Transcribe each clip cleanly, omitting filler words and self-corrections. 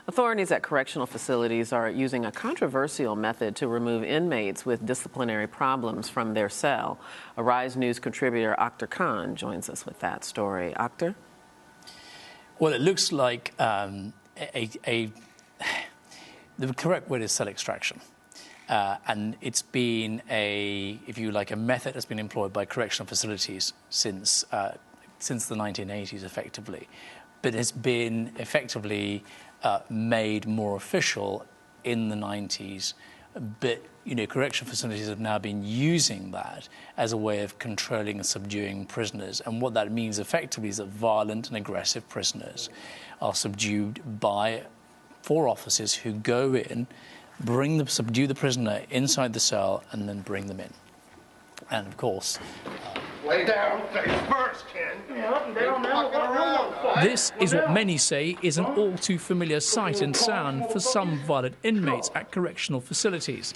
Authorities at correctional facilities are using a controversial method to remove inmates with disciplinary problems from their cell. Arise News contributor Akhtar Khan joins us with that story. Akhtar? Well, it looks like the correct word is cell extraction. And it's been if you like, a method that's been employed by correctional facilities since the 1980s, effectively. But has been effectively made more official in the 90s. But, correctional facilities have now been using that as a way of controlling and subduing prisoners. And what that means effectively is that violent and aggressive prisoners are subdued by 4 officers who go in, subdue the prisoner inside the cell, and then bring them in. And of course, lay down face first, Ken. This is what many say is an all too familiar sight and sound for some violent inmates at correctional facilities.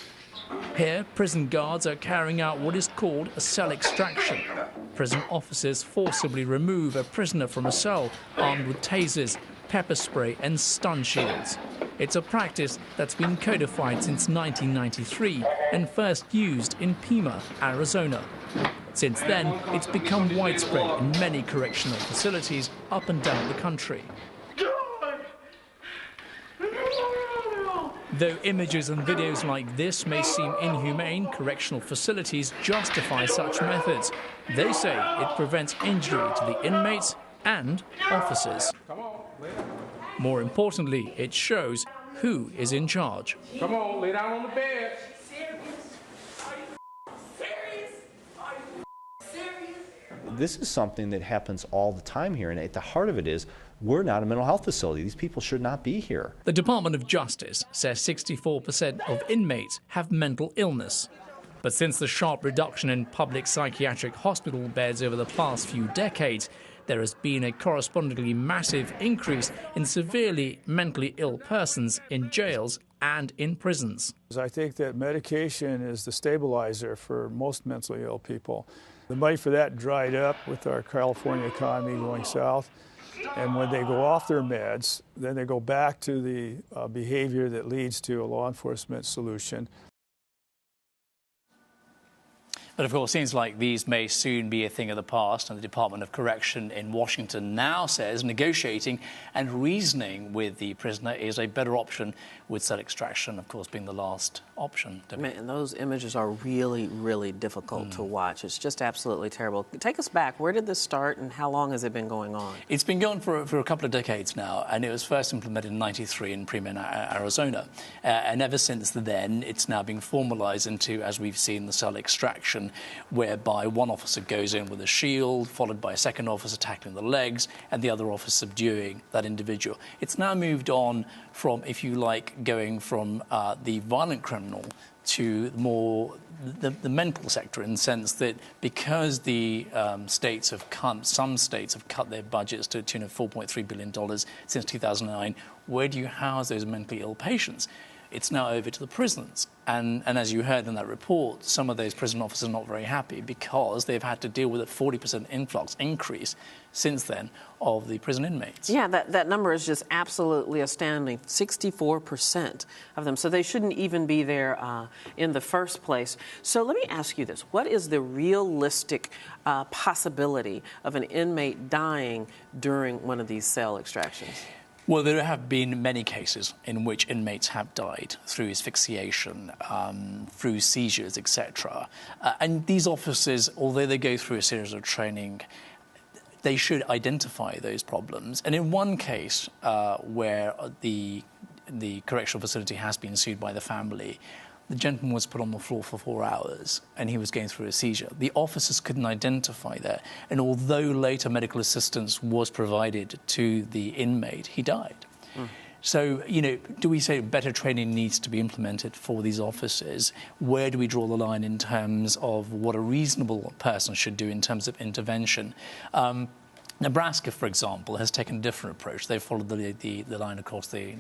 Here, prison guards are carrying out what is called a cell extraction. Prison officers forcibly remove a prisoner from a cell armed with tasers, pepper spray and stun shields. It's a practice that's been codified since 1993 and first used in Pima, Arizona. Since then, it's become widespread in many correctional facilities up and down the country. Though images and videos like this may seem inhumane, correctional facilities justify such methods. They say it prevents injury to the inmates and officers. More importantly, it shows who is in charge. Come on, lay down on the bed. This is something that happens all the time here, and at the heart of it is we're not a mental health facility. These people should not be here. The Department of Justice says 64% of inmates have mental illness. But since the sharp reduction in public psychiatric hospital beds over the past few decades, there has been a correspondingly massive increase in severely mentally ill persons in jails and in prisons. I think that medication is the stabilizer for most mentally ill people. The money for that dried up with our California economy going south. And when they go off their meds, then they go back to the behavior that leads to a law enforcement solution. But of course, it seems like these may soon be a thing of the past, and the Department of Correction in Washington now says negotiating and reasoning with the prisoner is a better option, with cell extraction, of course, being the last option. Man, those images are really, really difficult to watch. It's just absolutely terrible. Take us back. Where did this start, and how long has it been going on? It's been going for a couple of decades now, and it was first implemented in '93 in Pima, Arizona. And ever since then, it's now being formalized into, as we've seen, the cell extraction, whereby one officer goes in with a shield, followed by a second officer tackling the legs, and the other officer subduing that individual. It's now moved on from, if you like, going from the violent criminal to more the mental sector, in the sense that because the some states have cut their budgets to the tune of $4.3 billion since 2009, where do you house those mentally ill patients? It's now over to the prisons. And as you heard in that report, some of those prison officers are not very happy because they've had to deal with a 40% increase since then of the prison inmates. Yeah, that number is just absolutely astounding, 64% of them. So they shouldn't even be there in the first place. So let me ask you this. What is the realistic possibility of an inmate dying during one of these cell extractions? Well, there have been many cases in which inmates have died through asphyxiation, through seizures, etc. And these officers, although they go through a series of training, they should identify those problems. And in one case where the correctional facility has been sued by the family, the gentleman was put on the floor for 4 hours and he was going through a seizure. The officers couldn't identify that. And although later medical assistance was provided to the inmate, he died. So, do we say better training needs to be implemented for these officers? Where do we draw the line in terms of what a reasonable person should do in terms of intervention? Nebraska, for example, has taken a different approach. They've followed the line, of course, the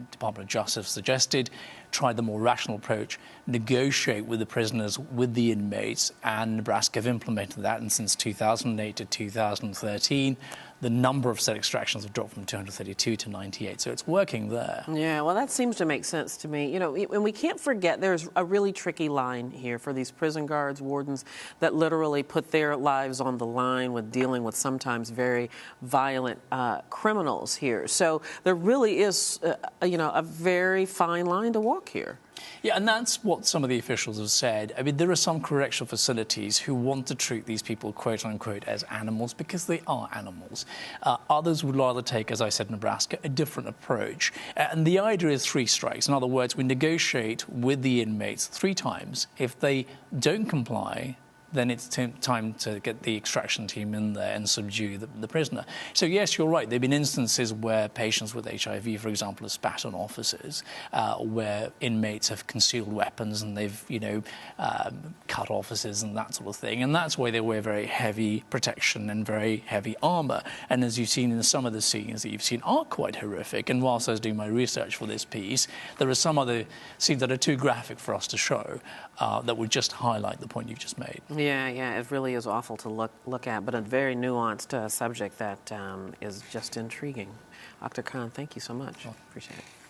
Department of Justice suggested, tried the more rational approach, negotiate with the prisoners, with the inmates, and Nebraska have implemented that. And since 2008 to 2013, the number of cell extractions have dropped from 232 to 98. So it's working there. Yeah, well, that seems to make sense to me. You know, and we can't forget there's a really tricky line here for these prison guards, wardens, that literally put their lives on the line with dealing with sometimes very violent criminals here. So there really is, you know, a very fine line to walk here. Yeah, and that's what some of the officials have said. I mean, there are some correctional facilities who want to treat these people, quote unquote, as animals because they are animals. Others would rather take, as I said, Nebraska, a different approach. And the idea is 3 strikes. In other words, we negotiate with the inmates 3 times. If they don't comply, then it's time to get the extraction team in there and subdue the prisoner. So yes, you're right. There have been instances where patients with HIV, for example, have spat on officers, where inmates have concealed weapons and they've, you know, cut officers and that sort of thing. And that's why they wear very heavy protection and very heavy armour. And as you've seen in some of the scenes that you've seen are quite horrific. And whilst I was doing my research for this piece, there are some other scenes that are too graphic for us to show that would just highlight the point you've just made. Yeah, it really is awful to look at, but a very nuanced subject that is just intriguing. Akhtar Khan, thank you so much. Appreciate it.